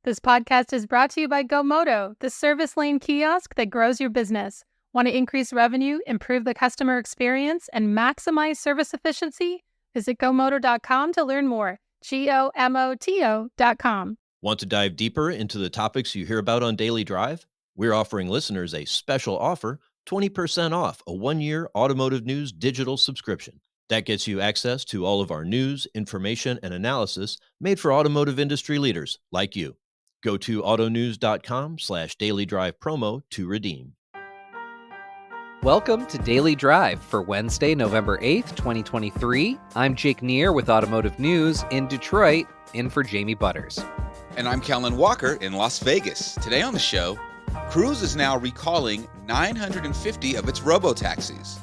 This podcast is brought to you by GoMoto, the service lane kiosk that grows your business. Want to increase revenue, improve the customer experience, and maximize service efficiency? Visit GoMoto.com to learn more. GoMoto.com. Want to dive deeper into the topics you hear about on Daily Drive? We're offering listeners a special offer, 20% off a 1-year Automotive News digital subscription. That gets you access to all of our news, information, and analysis made for automotive industry leaders like you. Go to autonews.com/dailydrive promo to redeem. Welcome to Daily Drive for Wednesday, November 8th, 2023. I'm Jake Neer with Automotive News in Detroit, in for Jamie Butters. And I'm Kellen Walker in Las Vegas. Today on the show, Cruise is now recalling 950 of its robotaxis.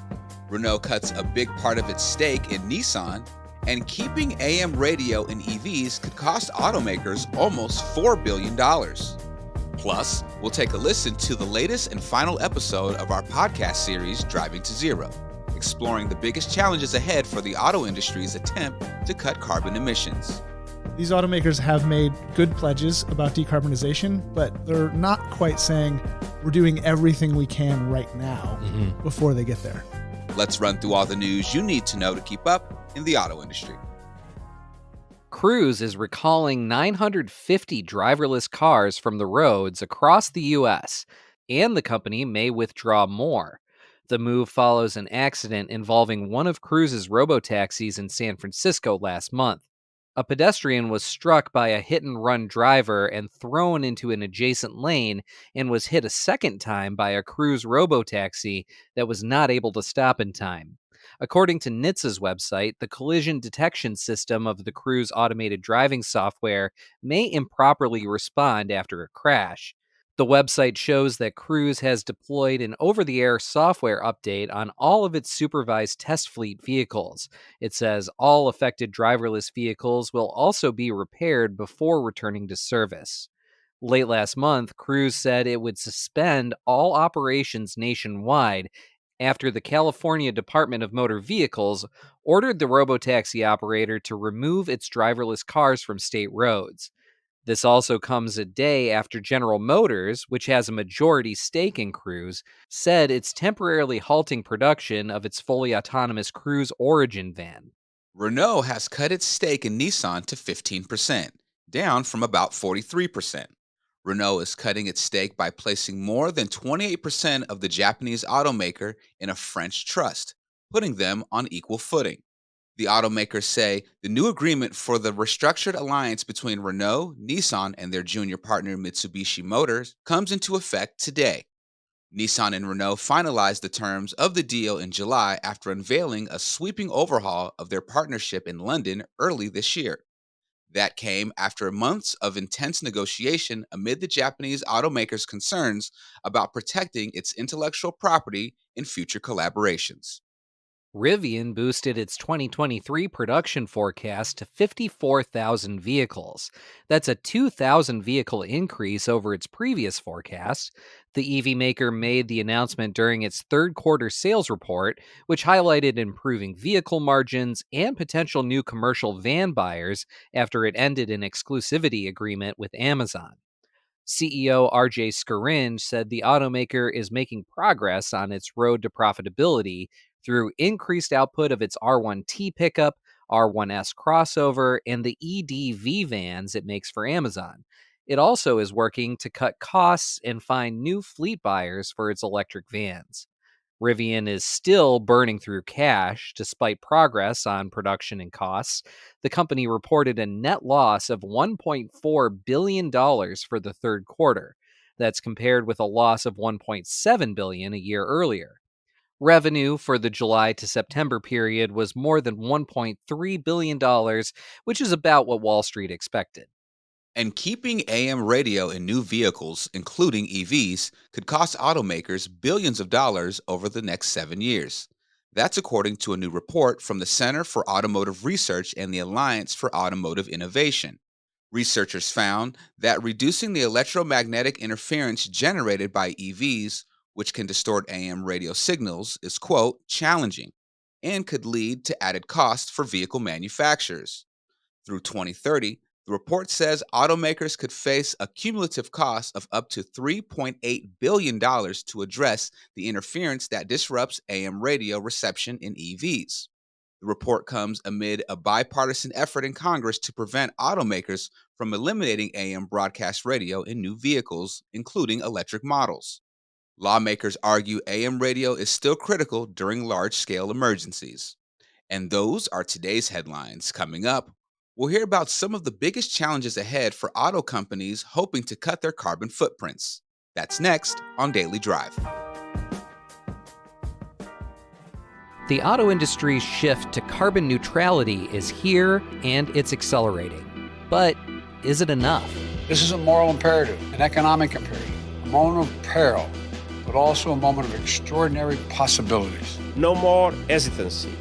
Renault cuts a big part of its stake in Nissan, and keeping AM radio in EVs could cost automakers almost $4 billion. Plus, we'll take a listen to the latest and final episode of our podcast series, Driving to Zero, exploring the biggest challenges ahead for the auto industry's attempt to cut carbon emissions. These automakers have made good pledges about decarbonization, but they're not quite saying we're doing everything we can right now before they get there. Let's run through all the news you need to know to keep up in the auto industry. Cruise is recalling 950 driverless cars from the roads across the U.S., and the company may withdraw more. The move follows an accident involving one of Cruise's robotaxis in San Francisco last month. A pedestrian was struck by a hit-and-run driver and thrown into an adjacent lane and was hit a second time by a Cruise robotaxi that was not able to stop in time. According to NHTSA's website, the collision detection system of the Cruise automated driving software may improperly respond after a crash. The website shows that Cruise has deployed an over-the-air software update on all of its supervised test fleet vehicles. It says all affected driverless vehicles will also be repaired before returning to service. Late last month, Cruise said it would suspend all operations nationwide after the California Department of Motor Vehicles ordered the robotaxi operator to remove its driverless cars from state roads. This also comes a day after General Motors, which has a majority stake in Cruise, said it's temporarily halting production of its fully autonomous Cruise Origin van. Renault has cut its stake in Nissan to 15%, down from about 43%. Renault is cutting its stake by placing more than 28% of the Japanese automaker in a French trust, putting them on equal footing. The automakers say the new agreement for the restructured alliance between Renault, Nissan, and their junior partner Mitsubishi Motors comes into effect today. Nissan and Renault finalized the terms of the deal in July after unveiling a sweeping overhaul of their partnership in London early this year. That came after months of intense negotiation amid the Japanese automaker's concerns about protecting its intellectual property in future collaborations. Rivian boosted its 2023 production forecast to 54,000 vehicles. That's a 2,000 vehicle increase over its previous forecast. The EV maker made the announcement during its third quarter sales report, which highlighted improving vehicle margins and potential new commercial van buyers after it ended an exclusivity agreement with Amazon. CEO RJ Scaringe said the automaker is making progress on its road to profitability through increased output of its R1T pickup, R1S crossover, and the EDV vans it makes for Amazon. It also is working to cut costs and find new fleet buyers for its electric vans. Rivian is still burning through cash despite progress on production and costs. The company reported a net loss of $1.4 billion for the third quarter. That's compared with a loss of $1.7 billion a year earlier. Revenue for the July to September period was more than $1.3 billion, which is about what Wall Street expected. And keeping AM radio in new vehicles, including EVs, could cost automakers billions of dollars over the next 7 years. That's according to a new report from the Center for Automotive Research and the Alliance for Automotive Innovation. Researchers found that reducing the electromagnetic interference generated by EVs, which can distort AM radio signals, is, quote, challenging, and could lead to added costs for vehicle manufacturers. Through 2030, The report says automakers could face a cumulative cost of up to $3.8 billion to address the interference that disrupts AM radio reception in EVs. The report comes amid a bipartisan effort in Congress to prevent automakers from eliminating AM broadcast radio in new vehicles, including electric models. Lawmakers argue AM radio is still critical during large-scale emergencies. And those are today's headlines. Coming up, we'll hear about some of the biggest challenges ahead for auto companies hoping to cut their carbon footprints. That's next on Daily Drive. The auto industry's shift to carbon neutrality is here and it's accelerating. But is it enough? This is a moral imperative, an economic imperative, a moment of peril, but also a moment of extraordinary possibilities. No more hesitancy,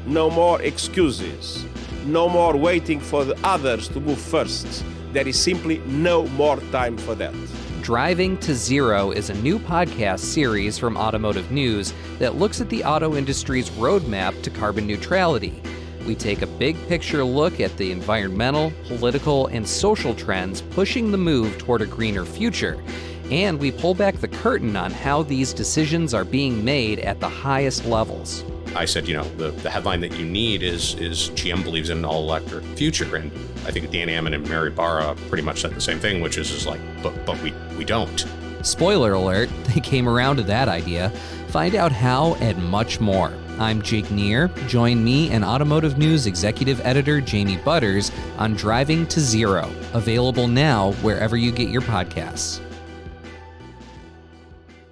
no more excuses, no more waiting for the others to move first. There is simply no more time for that. Driving to Zero is a new podcast series from Automotive News that looks at the auto industry's roadmap to carbon neutrality. We take a big picture look at the environmental, political, and social trends pushing the move toward a greener future. And we pull back the curtain on how these decisions are being made at the highest levels. I said, the headline that you need is GM believes in an all-electric future. And I think Dan Ammon and Mary Barra pretty much said the same thing, which is like, but we don't. Spoiler alert, they came around to that idea. Find out how and much more. I'm Jake Neer. Join me and Automotive News Executive Editor Jamie Butters on Driving to Zero, available now wherever you get your podcasts.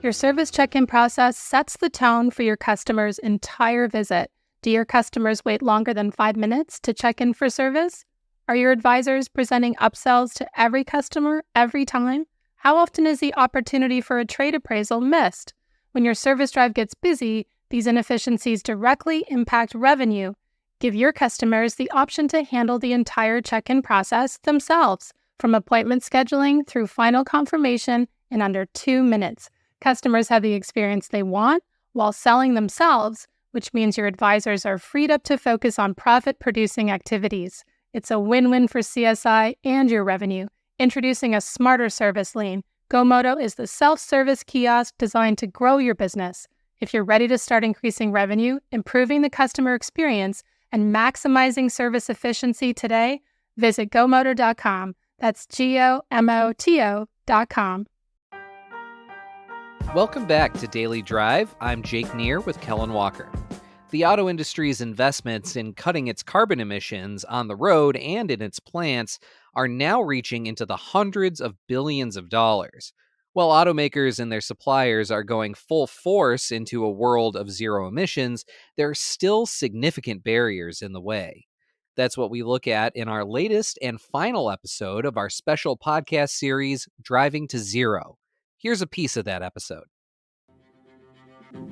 Your service check-in process sets the tone for your customer's entire visit. Do your customers wait longer than 5 minutes to check in for service? Are your advisors presenting upsells to every customer every time? How often is the opportunity for a trade appraisal missed? When your service drive gets busy, these inefficiencies directly impact revenue. Give your customers the option to handle the entire check-in process themselves, from appointment scheduling through final confirmation in under 2 minutes. Customers have the experience they want while selling themselves, which means your advisors are freed up to focus on profit-producing activities. It's a win-win for CSI and your revenue. Introducing a smarter service lane, GoMoto is the self-service kiosk designed to grow your business. If you're ready to start increasing revenue, improving the customer experience, and maximizing service efficiency today, visit GoMoto.com. That's GOMOTO.com. Welcome back to Daily Drive. I'm Jake Neer with Kellen Walker. The auto industry's investments in cutting its carbon emissions on the road and in its plants are now reaching into the hundreds of billions of dollars. While automakers and their suppliers are going full force into a world of zero emissions, there are still significant barriers in the way. That's what we look at in our latest and final episode of our special podcast series, Driving to Zero. Here's a piece of that episode.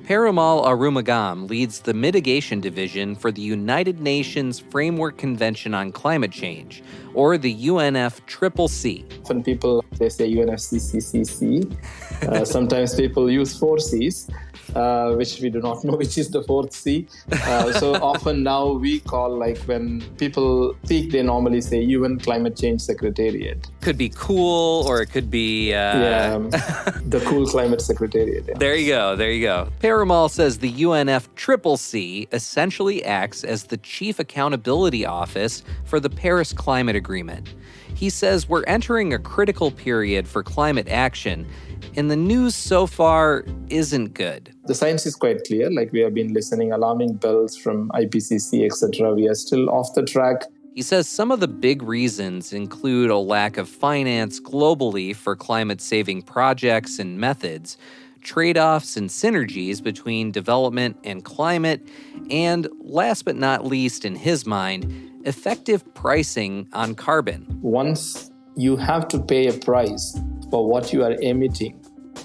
Perumal Arumugam leads the mitigation division for the United Nations Framework Convention on Climate Change, or the UNFCCC. Often people, they say UNFCCC. Sometimes people use 4 Cs, which we do not know which is the 4th C. So often now we call, like when people speak, they normally say UN Climate Change Secretariat. Could be cool, or it could be... the cool Climate Secretariat. Yeah. There you go. Perumal says the UNFCCC essentially acts as the chief accountability office for the Paris Climate Agreement. He says we're entering a critical period for climate action, and the news so far isn't good. The science is quite clear, like we have been listening alarming bells from IPCC, etc. We are still off the track. He says some of the big reasons include a lack of finance globally for climate-saving projects and methods, trade-offs and synergies between development and climate, and last but not least, in his mind, effective pricing on carbon. Once you have to pay a price for what you are emitting,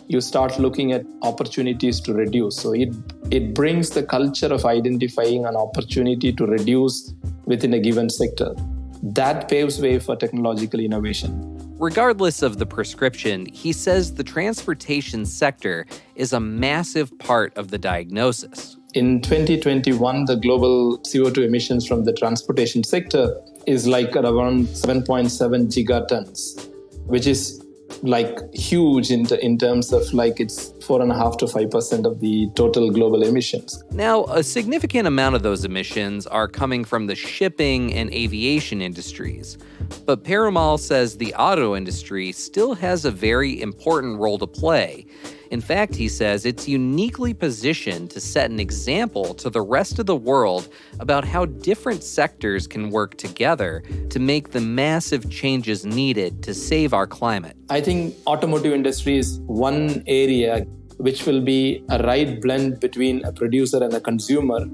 you start looking at opportunities to reduce. So it brings the culture of identifying an opportunity to reduce within a given sector. That paves way for technological innovation. Regardless of the prescription, he says the transportation sector is a massive part of the diagnosis. In 2021, the global CO2 emissions from the transportation sector is like around 7.7 gigatons, which is like huge in terms of like it's 4.5 to 5% of the total global emissions. Now, a significant amount of those emissions are coming from the shipping and aviation industries. But Perumal says the auto industry still has a very important role to play. In fact, he says it's uniquely positioned to set an example to the rest of the world about how different sectors can work together to make the massive changes needed to save our climate. I think automotive industry is one area which will be a right blend between a producer and a consumer.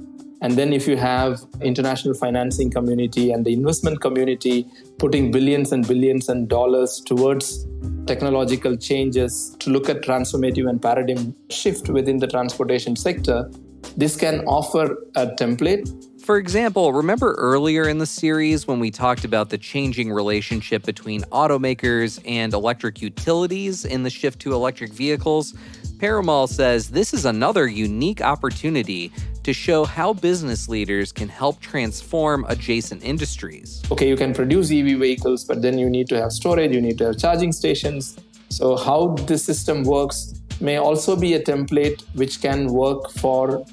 And then if you have international financing community and the investment community putting billions and billions and dollars towards technological changes to look at transformative and paradigm shift within the transportation sector, this can offer a template. For example, remember earlier in the series when we talked about the changing relationship between automakers and electric utilities in the shift to electric vehicles? Perumal says this is another unique opportunity to show how business leaders can help transform adjacent industries. Okay, you can produce EV vehicles, but then you need to have storage, you need to have charging stations. So how this system works may also be a template which can work for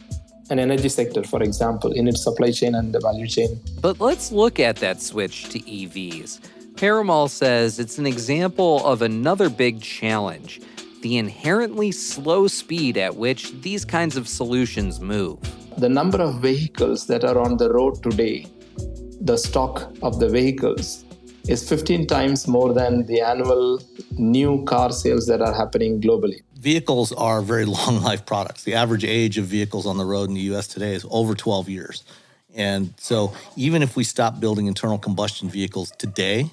an energy sector, for example, in its supply chain and the value chain. But let's look at that switch to EVs. Perumal says it's an example of another big challenge, the inherently slow speed at which these kinds of solutions move. The number of vehicles that are on the road today, the stock of the vehicles, is 15 times more than the annual new car sales that are happening globally. Vehicles are very long life products. The average age of vehicles on the road in the US today is over 12 years. And so even if we stop building internal combustion vehicles today,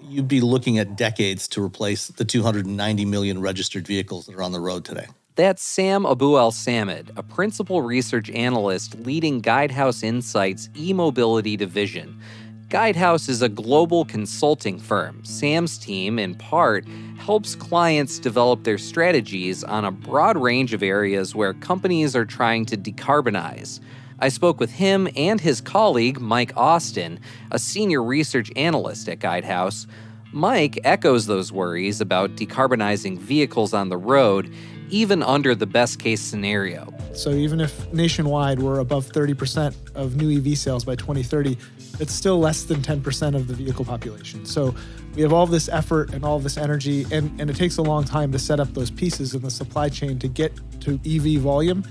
you'd be looking at decades to replace the 290 million registered vehicles that are on the road today. That's Sam Abu-El-Samad, a principal research analyst leading Guidehouse Insight's e-mobility division. Guidehouse is a global consulting firm. Sam's team, in part, helps clients develop their strategies on a broad range of areas where companies are trying to decarbonize. I spoke with him and his colleague, Mike Austin, a senior research analyst at Guidehouse. Mike echoes those worries about decarbonizing vehicles on the road, even under the best-case scenario. So even if nationwide we're above 30% of new EV sales by 2030, it's still less than 10% of the vehicle population. So we have all this effort and all this energy, and it takes a long time to set up those pieces in the supply chain to get to EV volume.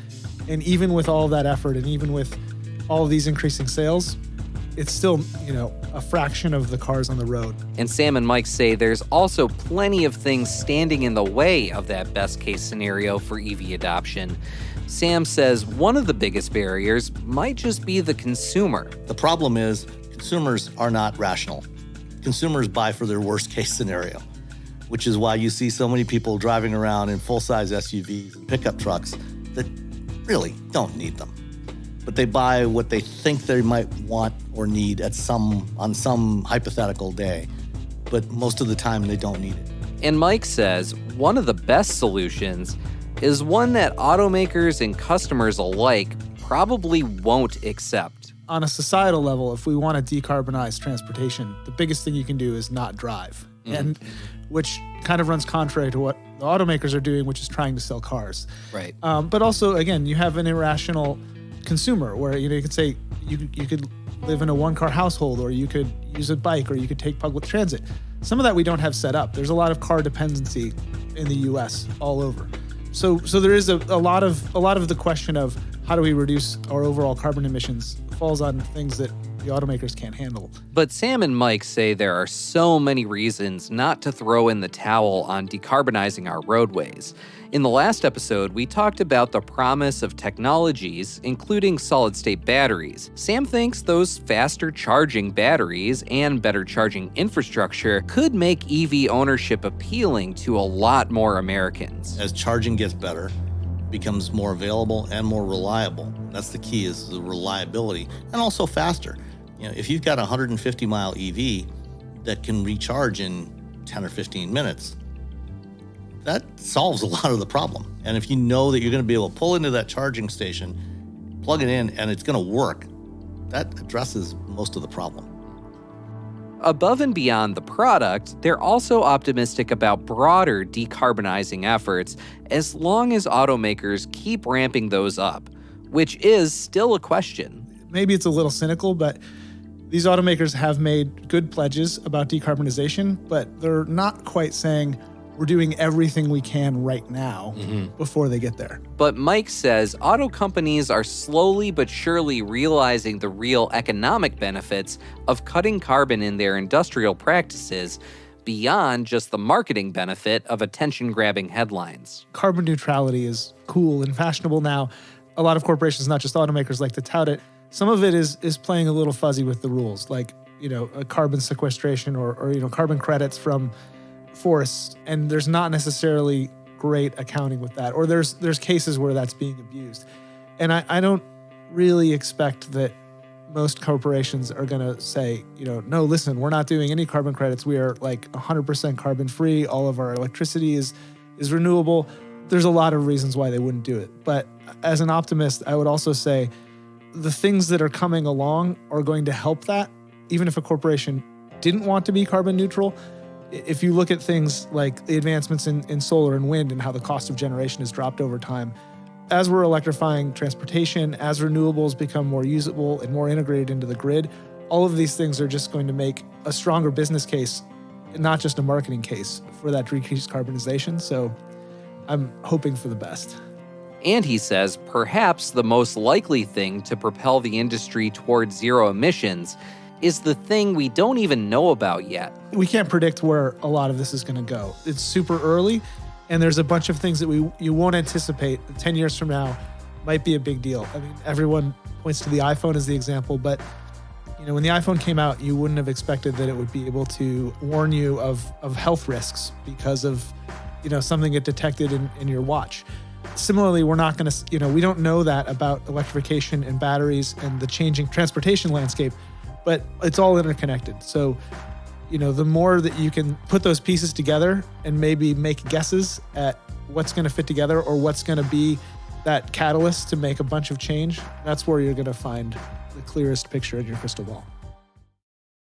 And even with all that effort and even with all of these increasing sales, it's still, a fraction of the cars on the road. And Sam and Mike say there's also plenty of things standing in the way of that best-case scenario for EV adoption. Sam says one of the biggest barriers might just be the consumer. The problem is consumers are not rational. Consumers buy for their worst-case scenario, which is why you see so many people driving around in full-size SUVs and pickup trucks that really don't need them. But they buy what they think they might want or need on some hypothetical day. But most of the time, they don't need it. And Mike says one of the best solutions is one that automakers and customers alike probably won't accept. On a societal level, if we want to decarbonize transportation, the biggest thing you can do is not drive, and which kind of runs contrary to what the automakers are doing, which is trying to sell cars. Right. But also, again, you have an irrational consumer where you could say you could live in a one-car household, or you could use a bike, or you could take public transit. Some of that we don't have set up. There's a lot of car dependency in the U.S. all over. So there is a lot of the question of how do we reduce our overall carbon emissions falls on things that the automakers can't handle. But Sam and Mike say there are so many reasons not to throw in the towel on decarbonizing our roadways. In the last episode, we talked about the promise of technologies, including solid-state batteries. Sam thinks those faster charging batteries and better charging infrastructure could make EV ownership appealing to a lot more Americans. As charging gets better, it becomes more available and more reliable. That's the key, is the reliability, and also faster. If you've got a 150-mile EV that can recharge in 10 or 15 minutes, that solves a lot of the problem. And if you know that you're going to be able to pull into that charging station, plug it in, and it's going to work, that addresses most of the problem. Above and beyond the product, they're also optimistic about broader decarbonizing efforts as long as automakers keep ramping those up, which is still a question. Maybe it's a little cynical, but these automakers have made good pledges about decarbonization, but they're not quite saying we're doing everything we can right now before they get there. But Mike says auto companies are slowly but surely realizing the real economic benefits of cutting carbon in their industrial practices beyond just the marketing benefit of attention-grabbing headlines. Carbon neutrality is cool and fashionable now. A lot of corporations, not just automakers, like to tout it. Some of it is playing a little fuzzy with the rules, like, a carbon sequestration or carbon credits from forests, and there's not necessarily great accounting with that, or there's cases where that's being abused. And I don't really expect that most corporations are going to say, no, listen, we're not doing any carbon credits. We are like 100% carbon free. All of our electricity is renewable. There's a lot of reasons why they wouldn't do it. But as an optimist, I would also say the things that are coming along are going to help that, even if a corporation didn't want to be carbon neutral. If you look at things like the advancements in solar and wind and how the cost of generation has dropped over time, as we're electrifying transportation, as renewables become more usable and more integrated into the grid, all of these things are just going to make a stronger business case, not just a marketing case, for that decreased carbonization. So I'm hoping for the best. And he says perhaps the most likely thing to propel the industry towards zero emissions is the thing we don't even know about yet. We can't predict where a lot of this is going to go. It's super early, and there's a bunch of things that you won't anticipate 10 years from now might be a big deal. I mean, everyone points to the iPhone as the example, but when the iPhone came out, you wouldn't have expected that it would be able to warn you of health risks because of something it detected in your watch. Similarly, we're not going to, we don't know that about electrification and batteries and the changing transportation landscape, but it's all interconnected. So, the more that you can put those pieces together and maybe make guesses at what's going to fit together or what's going to be that catalyst to make a bunch of change, that's where you're going to find the clearest picture in your crystal ball.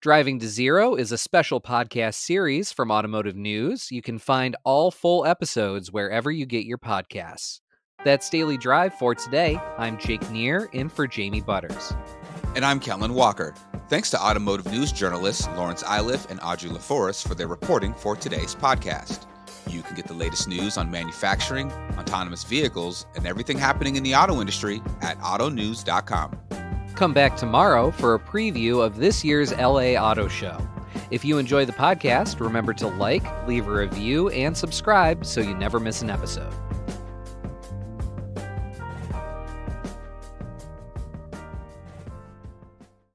Driving to Zero is a special podcast series from Automotive News. You can find all full episodes wherever you get your podcasts. That's Daily Drive for today. I'm Jake Neer, in for Jamie Butters. And I'm Kellen Walker. Thanks to Automotive News journalists Lawrence Iliff and Audrey LaForest for their reporting for today's podcast. You can get the latest news on manufacturing, autonomous vehicles, and everything happening in the auto industry at autonews.com. Come back tomorrow for a preview of this year's LA Auto Show. If you enjoy the podcast, remember to like, leave a review, and subscribe so you never miss an episode.